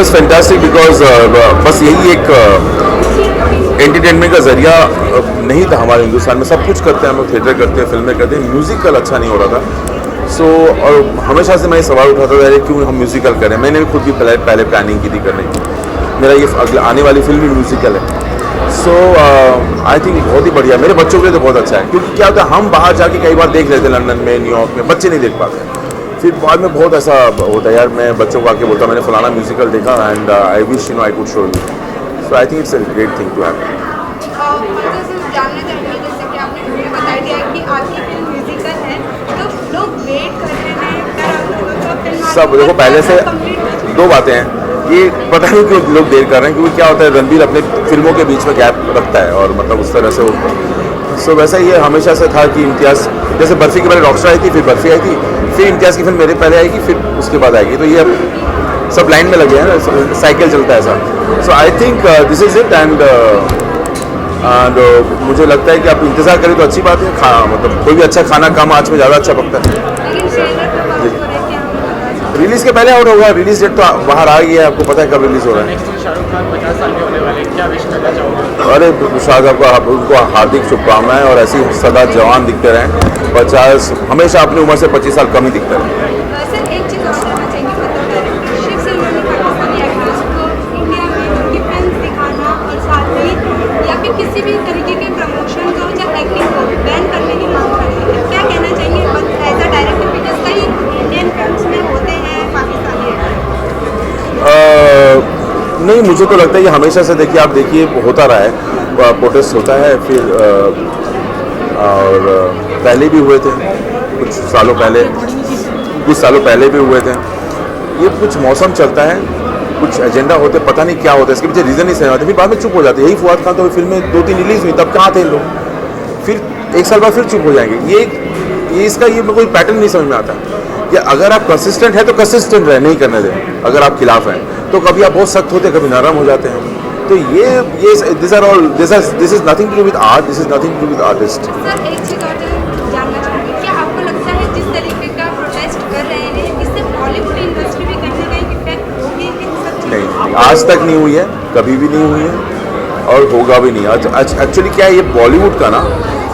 Was fantastic because बस यही एक एंटरटेनमेंट का जरिया नहीं था हमारे हिंदुस्तान में। सब कुछ करते हैं हम लोग, थिएटर करते हैं, फिल्में करते हैं, म्यूज़िकल अच्छा नहीं हो रहा था। सो और हमेशा से मैं ये सवाल उठाता था क्यों हम म्यूज़िकल करें। मैंने भी खुद भी पहले प्लानिंग की थी करने की, मेरा ये अगले आने वाली फिल्म भी म्यूज़िकल है। सो आई थिंक बहुत ही बढ़िया, मेरे बच्चों के लिए तो बहुत अच्छा है। क्योंकि क्या होता है, हम बाहर जाके कई बार देख लेते हैं लंदन में, न्यूयॉर्क में, बच्चे नहीं देख पाते। फिर बाद में बहुत ऐसा होता है यार, मैं बच्चों को आके बोलता मैंने फलाना म्यूज़िकल देखा and I wish you know I could show you. So I think it's a great thing to have. जानना चाहेंगे, जैसे कि आपने मुझे बता दिया कि आपकी फिल्म म्यूजिकल है, तो लोग वेट कर रहे हैं। सब देखो, पहले से दो बातें हैं, ये पता नहीं क्यों लोग देर कर रहे हैं, क्योंकि क्या होता है रणबीर अपने फिल्मों के बीच में गैप रखता है और मतलब उस तरह से वो सो वैसा ये हमेशा से था कि इम्तियाज़ जैसे बर्फ़ी के पहले रॉकस्टार आई थी, फिर बर्फ़ी आई थी, फिर इम्तियाज़ की फिल्म मेरे पहले आएगी, फिर उसके बाद आएगी। तो ये सब लाइन में लगे हैं ना, साइकिल चलता है ऐसा। So I think this is it and मुझे लगता है कि आप इंतज़ार करें तो अच्छी बात है। मतलब कोई भी अच्छा खाना कम आँच में ज़्यादा अच्छा पकता है। रिलीज़ के पहले आउट होगा, रिलीज़ डेट तो बाहर आ गई है, आपको पता है कब रिलीज़ हो रहा है। शाहरुख खान 50 साल के होने वाले, क्या विश करना चाहोगे? अरे शाहरुख साहब उनको हार्दिक शुभकामनाएं और ऐसी सदा जवान दिखते रहें। 50 हमेशा अपनी उम्र से 25 साल कम ही दिखते रहें। सर एक चीज़ और जानना चाहेंगे, मतलब शिव सलमान ने पाकिस्तानी एक्टर्स को इंडिया में उनकी फिल्म दिखाना और साथ ही या फिर किसी भी तरीके के प्रमोशन को या एक्टिंग को बैन करने की मांग कर रही है, क्या कहना चाहेंगे एज अ डायरेक्टर? बिकॉज कई इंडियन फिल्म्स में होते हैं पाकिस्तानी एक्टर्स। नहीं, मुझे तो लगता है कि हमेशा से देखिए, आप देखिए होता रहा है, प्रोटेस्ट होता है, फिर और पहले भी हुए थे, कुछ सालों पहले भी हुए थे। ये कुछ मौसम चलता है, कुछ एजेंडा होते, पता नहीं क्या होता है, इसके पीछे रीज़न नहीं समझ आते, फिर बाद में चुप हो जाते। यही फुआद खान तो फिल्में 2-3 रिलीज़ हुई, तब कहाँ थे लोग, फिर 1 साल बाद फिर चुप हो जाएंगे। ये इसका ये कोई पैटर्न नहीं समझ में आता कि अगर आप कंसिस्टेंट हैं तो कंसिस्टेंट रहे, नहीं करने दें। अगर आप खिलाफ हैं तो कभी आप बहुत सख्त होते हैं, कभी नरम हो जाते हैं। तो ये this are all this is nothing to do with art, this is nothing to do with artist. Sir एक चीज़ और जानना चाहूँगी, क्या आपको लगता है जिस तरीके का प्रोटेस्ट कर रहे हैं इससे बॉलीवुड इंडस्ट्री भी कहीं ना कहीं इफेक्ट होगी? नहीं, आज तक नहीं हुई है, कभी भी नहीं हुई है और होगा भी नहीं। एक्चुअली क्या है, ये बॉलीवुड का ना,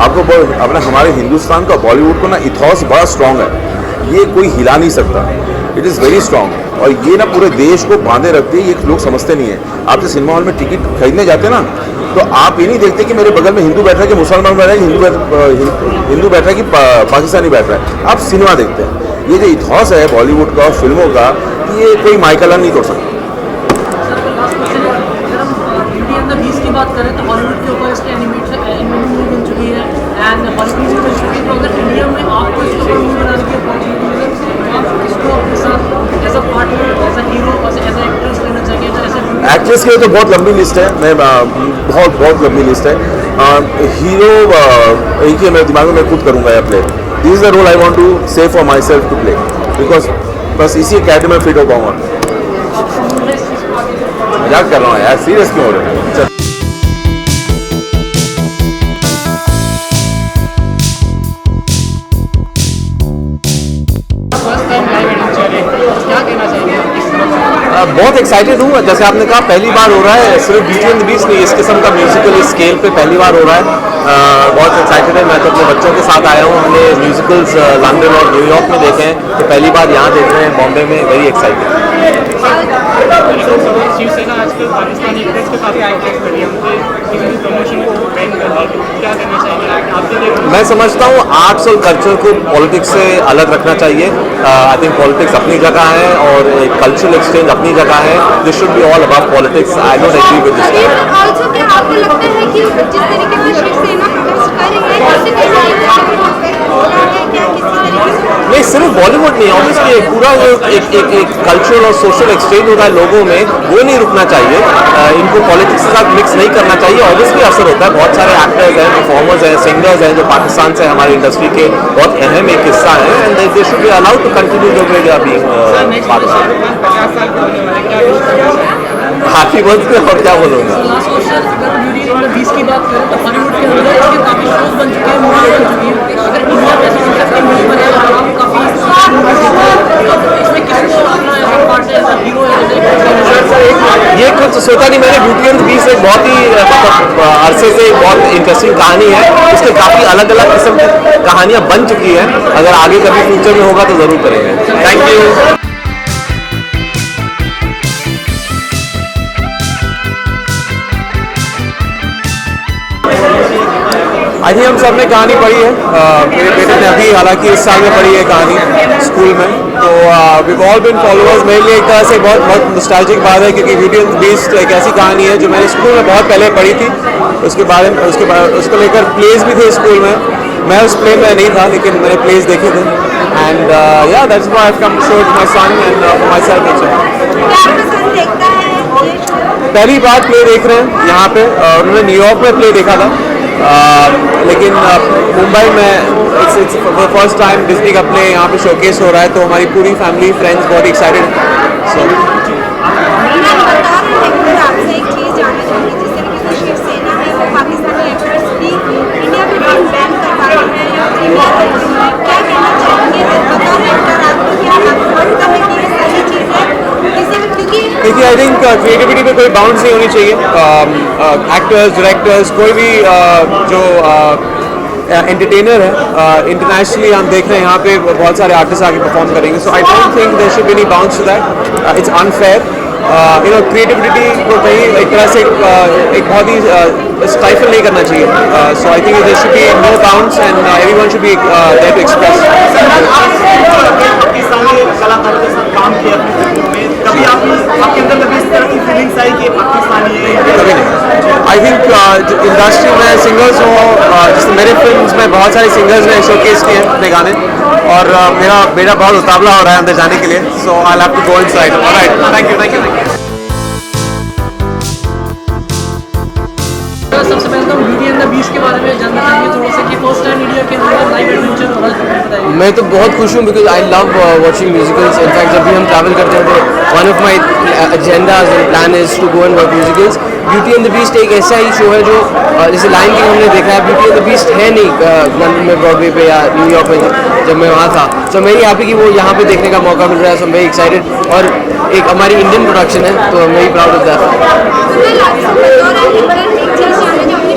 आपको अपना हमारे हिंदुस्तान का बॉलीवुड को ना इथॉस बड़ा स्ट्रॉन्ग है, ये कोई हिला नहीं सकता। इट इज़ वेरी स्ट्रॉन्ग और ये ना पूरे देश को बांधे रखती है। ये लोग समझते नहीं है। आप जब सिनेमा हॉल में टिकट खरीदने जाते हैं ना, तो आप ये नहीं देखते कि मेरे बगल में हिंदू बैठ रहा है कि मुसलमान बैठ रहा है कि हिंदू बैठ रहा है कि पाकिस्तानी बैठ रहा है। आप सिनेमा देखते हैं। ये जो इथॉस है बॉलीवुड का, फिल्मों का, ये कोई माइकल नहीं तोड़ सकता। की बात करें तो हॉलीवुड के ऊपर इसकी एनिमेटेड मूवी बन चुकी है एंड हॉलीवुड की बन चुकी है। तो अगर इंडिया में आपको इसके ऊपर मूवी बनाने की अपॉर्चुनिटी मिले तो आप इसको अपने साथ as a partner, as a hero, as a actress लेना चाहिए? तो ऐसे एक्ट्रेस की तो बहुत लंबी लिस्ट है, मैं बहुत लंबी लिस्ट है। हीरो एक ही मेरे दिमाग में, मैं खुद करूँगा यह play. This is the role I want to say for myself to play, because बस इसी कैटेगरी में फिट हो पाऊँगा। मजाक कर रहा हूँ यार, सीरियस क्यों हो रहे हैं? बहुत एक्साइटेड हूँ। जैसे आपने कहा पहली बार हो रहा है, सिर्फ ब्यूटी एंड द बीस्ट नहीं, इस किस्म का म्यूजिकल स्केल पे पहली बार हो रहा है। बहुत एक्साइटेड है। मैं तो अपने बच्चों के साथ आया हूँ। हमने म्यूजिकल्स लंदन और न्यूयॉर्क में देखे हैं, तो पहली बार यहाँ देख रहे हैं बॉम्बे में। Very excited. शिवसेना आजकल पाकिस्तानी एक्ट्रेस के काफ़ी एक्ट्रेस करी है, उनके किसी भी प्रमोशन को बैन कर रही है, क्या कहना चाहिए आपके? मैं समझता हूँ आर्ट्स और कल्चर को पॉलिटिक्स से अलग रखना चाहिए। आई थिंक पॉलिटिक्स अपनी जगह है और एक कल्चरल एक्सचेंज अपनी जगह है। This should be all about politics. I don't agree with this. Also क्या आपको लगता है कि जिस तरीके से शिवसेना प्रोटेस्ट कर रही है इससे किसी हो रहा है क्या किसी तरीके से? नहीं, सिर्फ बॉलीवुड नहीं, ऑब्वियसली एक पूरा जो एक कल्चरल और सोशल एक्सचेंज होता है लोगों में, वो नहीं रुकना चाहिए। इनको पॉलिटिक्स के साथ मिक्स नहीं करना चाहिए। ऑब्वियसली असर होता है। बहुत सारे एक्टर्स हैं, परफॉर्मर्स हैं, सिंगर्स हैं जो पाकिस्तान से हमारी इंडस्ट्री के बहुत अहम एक हिस्सा है and they should be allowed to continue the way they are being Pakistan. 50 साल के होने वाले, क्या विश करना चाहिए? Happy birthday. और क्या बोलूँगा। लास्ट क्वेश्चन, अगर ब्यूटी एंड द बीस्ट की बात करें तो हॉलीवुड के अंदर इसके काफ़ी शोज बन चुके हैं, मूवी बन चुकी है। अगर इंडिया में ऐसी कोई मूवी बने तो आप काफ़ी इसमें किसको अपना as a partner, as a hero, as a तक तो सोचा नहीं मैंने। ब्यूटी एंड द बीस्ट एक बहुत ही मतलब अरसे से बहुत इंटरेस्टिंग कहानी है। उसके काफ़ी अलग अलग किस्म की कहानियाँ बन चुकी हैं। अगर आगे कभी फ्यूचर में होगा तो ज़रूर करेंगे। Thank you. आई थिंक हम सब ने कहानी पढ़ी है। मेरे बेटे ने अभी हालांकि इस साल में पढ़ी है कहानी स्कूल में। तो वी ऑल बीन फॉलोअर्स। मेरे लिए एक तरह से बहुत नॉस्टैल्जिक बात है क्योंकि ब्यूटी एंड द बीस्ट एक ऐसी कहानी है जो मैंने स्कूल में बहुत पहले पढ़ी थी। उसको लेकर प्लेज भी थे स्कूल में। मैं उस प्ले में नहीं था लेकिन मैंने प्लेज देखे थे। एंड या that's why I have come to show it my son and for myself also. क्या आपका सन देखता है ये शो? पहली बार प्ले देख रहे हैं यहाँ पे। उन्होंने न्यूयॉर्क में प्ले देखा था लेकिन मुंबई में it's for first time Disney का प्ले यहाँ पे शोकेस हो रहा है। तो हमारी पूरी फैमिली फ्रेंड्स बहुत एक्साइटेड है। सो मैं आपसे एक चीज़ जानना चाहूँगी। जिस तरीके से शिवसेना है वो पाकिस्तानी एक्टर्स की इंडिया में बैन करवा रही है या इंडिया में क्या कहना चाहेंगे बतौर एक्टर आपको? क्या आपको लगता है कि ये सही चीज़ है? क्योंकि देखिए आई थिंक क्रिएटिविटी पे कोई बाउंड्स नहीं होनी चाहिए। एक्टर्स डायरेक्टर्स कोई भी जो एंटरटेनर है इंटरनेशनली हम देख रहे हैं यहाँ पे बहुत सारे आर्टिस्ट आके परफॉर्म करेंगे। So I don't think there should be any bounds to that. It's unfair. You know creativity को कहीं एक तरह से एक बहुत ही स्टाइफल नहीं करना चाहिए। So I think there should be no bounds and everyone should be there to express. Pakistani कलाकारों के साथ काम किया अपनी फिल्मों में, कभी आपके अंदर कभी इस तरह की फीलिंग्स आई कि पाकिस्तानी है? कभी नहीं। आई थिंक इंडस्ट्री में सिंगर्स हो जैसे मेरे फिल्म्स में बहुत सारे सिंगर्स ने शोकेस किए हैं अपने गाने और मेरा बेटा बहुत उतावला हो रहा है अंदर जाने के लिए। So I have to go inside. Alright, thank you thank you thank you. सबसे पहले तो ब्यूटी एंड द बीस्ट के बारे में जानना चाहेंगे थोड़ा सा कि फर्स्ट टाइम इंडिया के अंदर लाइव एडवेंचर हो रहा है, बताइए। मैं तो बहुत खुश हूँ because I love watching musicals. In fact जब भी हम ट्रैवल करते हैं तो one of my agendas and plan is to go and watch musicals. Beauty and the beast एक ऐसा ही शो है जो जैसे लाइन किंग हमने देखा है, ब्यूटी एंड द बीस्ट है नहीं लंदन में ब्रॉडवे पे या न्यूयॉर्क में जब मैं वहाँ था। सो मेरी हैप्पी कि वो यहाँ पे देखने का मौका मिल रहा है। सो वेरी एक्साइटेड और एक हमारी इंडियन प्रोडक्शन है तो वेरी प्राउड ऑफ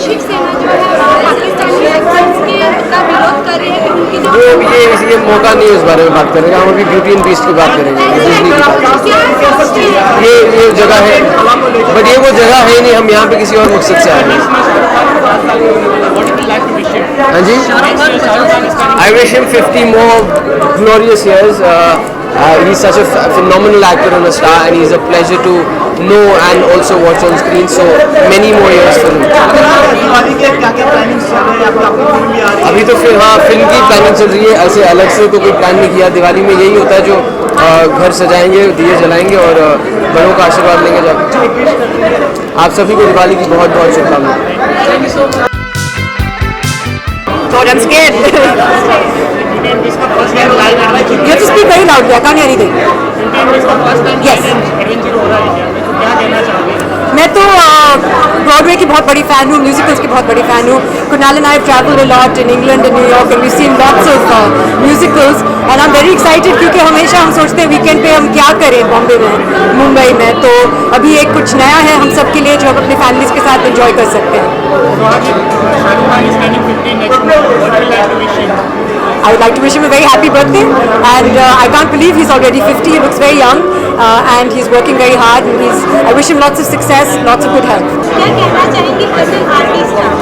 शिवसेना जो है पाकिस्तानी एक्टर्स के का विरोध कर रही है कि उनकी जो वो ये इसलिए मौका नहीं है उस बारे में बात करने का। हम अभी ब्यूटी एंड बीस्ट की बात करेंगे डिज्नी की बात। ये जगह है बट ये वो जगह है नहीं। हम यहाँ पे किसी और मकसद से आए हैं। हाँ जी, I wish him 50 more glorious years. He's such a phenomenal actor and a star, and he's a pleasure to know and also watch on screen. So many more years for him. Diwali के क्या-क्या plannings चल रहे हैं? आपकी film भी आ रही है। अभी तो फिर हाँ फिल्म की प्लानिंग चल रही है। ऐसे अलग से तो कोई प्लान नहीं किया। दिवाली में यही होता है जो घर सजाएंगे, दिए जलाएंगे और बड़ों का आशीर्वाद लेंगे जब। आप सभी को दिवाली की बहुत बहुत शुभकामनाएं। God, I'm scared. इसका फर्स्ट टाइम लाइव आ रहा है। You have to speak very loudly. I can't hear anything. इसका फर्स्ट टाइम Yes. एडवेंचर हो रहा है इंडिया में, तो क्या कहना चाहोगे? मैं तो ब्रॉडवे की बहुत बड़ी फ़ैन हूँ, म्यूजिकल्स की बहुत बड़ी फ़ैन हूँ। Kunal and I have travelled a lot in England and New York and we seen lots of musicals and I am very excited क्योंकि हमेशा हम सोचते हैं वीकेंड पे हम क्या करें बॉम्बे में, मुंबई में। तो अभी एक कुछ नया है हम सब के लिए जो हम अपनी फैमिलीज़ के साथ एंजॉय कर सकते हैं। तो आज Shahrukh Khan is turning 50 next month, what will like to wish him? I would like to wish him a very happy birthday and I can't believe he's already 50. He looks very young and he's working very hard and I wish him lots of success, lots of good health. क्या कहना चाहेंगी as an artist आप?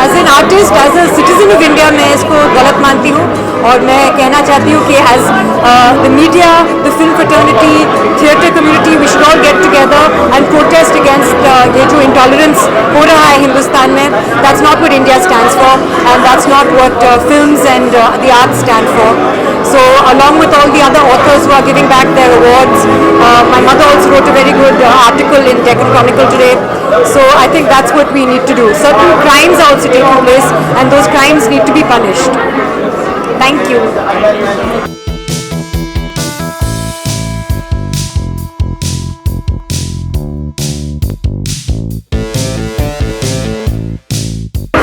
As an artist, as a citizen of India, मैं इसको गलत मानती हूँ और मैं कहना चाहती हूँ कि as the media, the film fraternity, theatre community, we should all get together and protest against ये जो intolerance हो रहा है हिंदुस्तान में. That's not what India stands for and that's not what films and the arts stand for. So along with all the other authors who are giving back their awards, my mother also wrote a very good article in Deccan Chronicle today. So I think that's what we need to do. Certain crimes are also taking place and those crimes need to be punished. Thank you.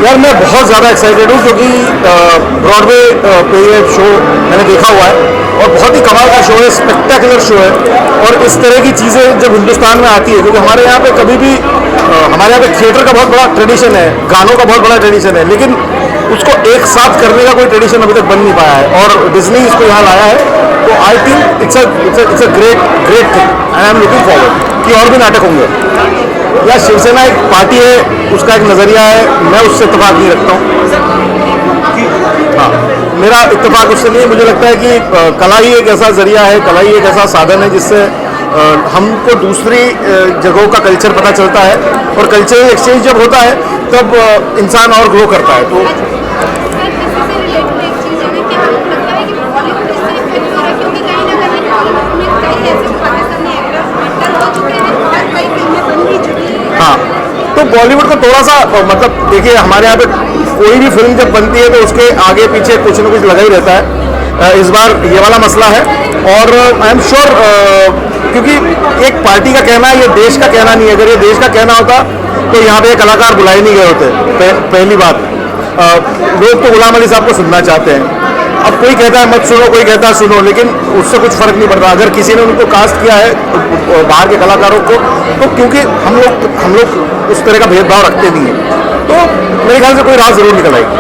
यार मैं बहुत ज़्यादा excited हूँ क्योंकि Broadway पे ये show मैंने देखा हुआ है और बहुत ही कमाल का शो है, स्पेक्टेकुलर शो है। और इस तरह की चीज़ें जब हिंदुस्तान में आती है, क्योंकि हमारे यहाँ पे कभी भी हमारे यहाँ पे थिएटर का बहुत बड़ा ट्रेडिशन है, गानों का बहुत बड़ा ट्रेडिशन है, लेकिन उसको एक साथ करने का कोई ट्रेडिशन अभी तक बन नहीं पाया है और डिज्नी इसको यहाँ लाया है। तो आई think it's a great thing and I am looking forward कि और भी नाटक होंगे। या शिवसेना एक पार्टी है, उसका एक नज़रिया है, मैं उससे इत्तेफाक नहीं रखता हूँ। हाँ, मेरा इत्तेफाक उससे नहीं है। मुझे लगता है कि कला ही एक ऐसा जरिया है, कला ही एक ऐसा साधन है जिससे हमको दूसरी जगहों का कल्चर पता चलता है और कल्चरल एक्सचेंज जब होता है तब इंसान और ग्रो करता है। तो हाँ, तो बॉलीवुड को थोड़ा सा मतलब देखिए, हमारे यहाँ पे कोई भी फिल्म जब बनती है तो उसके आगे पीछे कुछ ना कुछ लगा ही रहता है। इस बार ये वाला मसला है और आई एम श्योर, क्योंकि एक पार्टी का कहना है, ये देश का कहना नहीं है। अगर ये देश का कहना होता तो यहाँ पे कलाकार बुलाए नहीं गए होते। पहली बात, लोग तो गुलाम अली साहब को सुनना चाहते हैं। अब कोई कहता है मत सुनो, कोई कहता है सुनो, लेकिन उससे कुछ फर्क नहीं पड़ता। अगर किसी ने उनको कास्ट किया है बाहर के कलाकारों को, तो क्योंकि हम लोग उस तरह का भेदभाव रखते नहीं हैं, तो मेरे ख्याल से कोई राह जरूर निकल आएगी।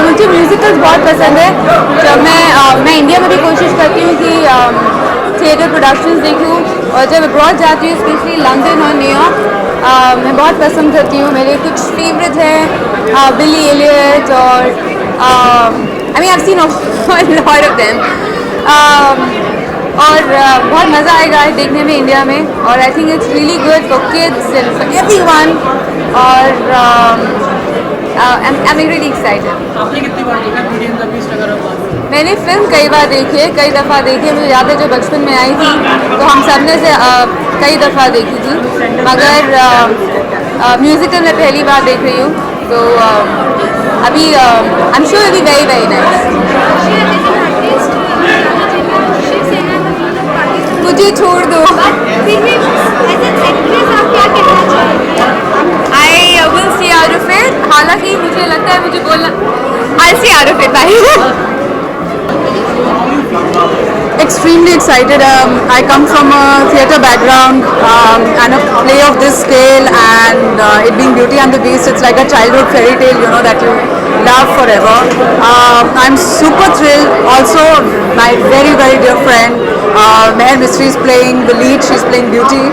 मुझे म्यूजिकल्स बहुत पसंद है। जब मैं इंडिया में भी कोशिश करती हूँ कि थिएटर प्रोडक्शंस देखूँ, और जब अब्रॉड जाती हूँ स्पेशली लंदन और न्यूयॉर्क, मैं बहुत पसंद करती हूँ। मेरे कुछ फेवरेट हैं बिली एलियट और I mean I have seen lot of them, और बहुत मज़ा आएगा देखने में इंडिया में। और आई think it's really good for kids and for everyone, और I'm really excited. आपने कितनी बार देखा ब्यूटी एंड द बीस्ट? अगर आप बात करें, मैंने फिल्म कई बार देखी है, कई दफ़ा देखी है। मुझे याद है जब बचपन में आई थी तो हम सब ने से कई दफ़ा देखी थी, मगर म्यूज़िकल मैं पहली बार देख रही हूँ। तो अभी I am sure it will be very nice. मुझे छोड़ दो। I will see out of it. हालांकि मुझे लगता है मुझे बोलना I'll see out of it. Bye. Extremely excited. I come from a theatre background, and a play of this scale, and it being Beauty and the Beast, it's like a childhood fairy tale, you know, that you love forever. I'm super thrilled. Also, my very dear friend Meher Mistry is playing the lead. She's playing Beauty.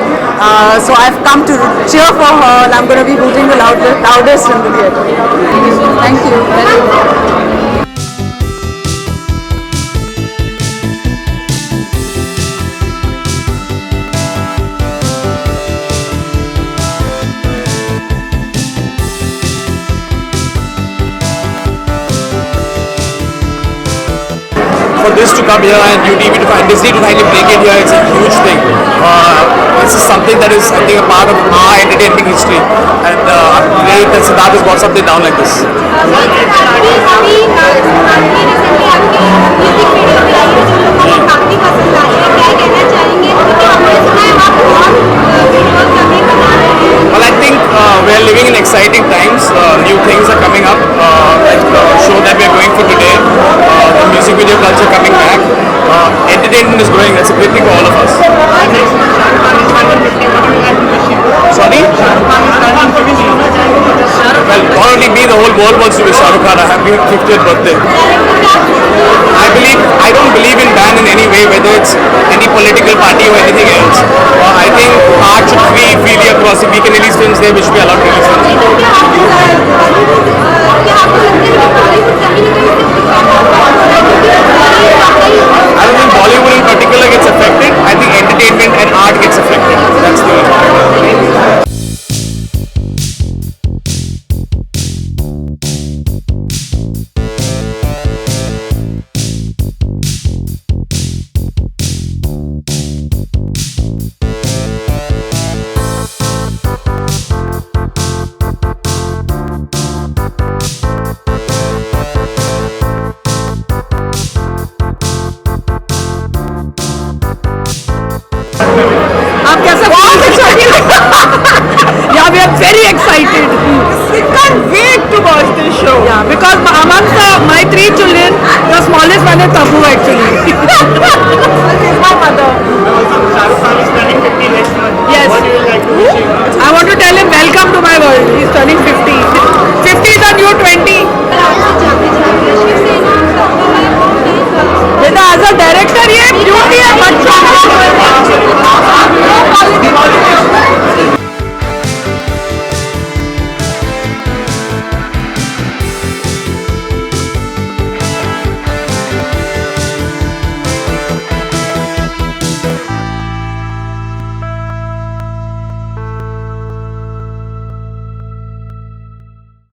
So I've come to cheer for her, and I'm going to be hooting the loudest in the theatre. Thank you. For this to come here and UTV to find Disney to finally bring it here, it's a huge thing. This is something that is, I think, a part of our entertainment history, and I'm great that Siddharth has got something down like this. Well, I think we're living in exciting times. New things are coming up, like the show that we're going for today, the music video culture coming back. Entertainment is growing. That's a big thing for all of us. Sorry? Well, not only me, the whole world wants to wish Shah Rukh Khan a happy 50th birthday. I don't believe in ban in any way, whether it's any political party or anything else. I think art should freely across. If we can release films there, we should be allowed to release films. I don't think Bollywood in particular gets affected. I think entertainment and art gets affected. That's the only thing. amongst my 3 children, the smallest one is Tabu actually. This is my mother. Shahrukh Khan is turning 50 next month. Yes. What do you like to wish him? I want to tell him welcome to my world. He's turning 50. 50 is a new 20. बेटा as a director ये beauty है बच्चों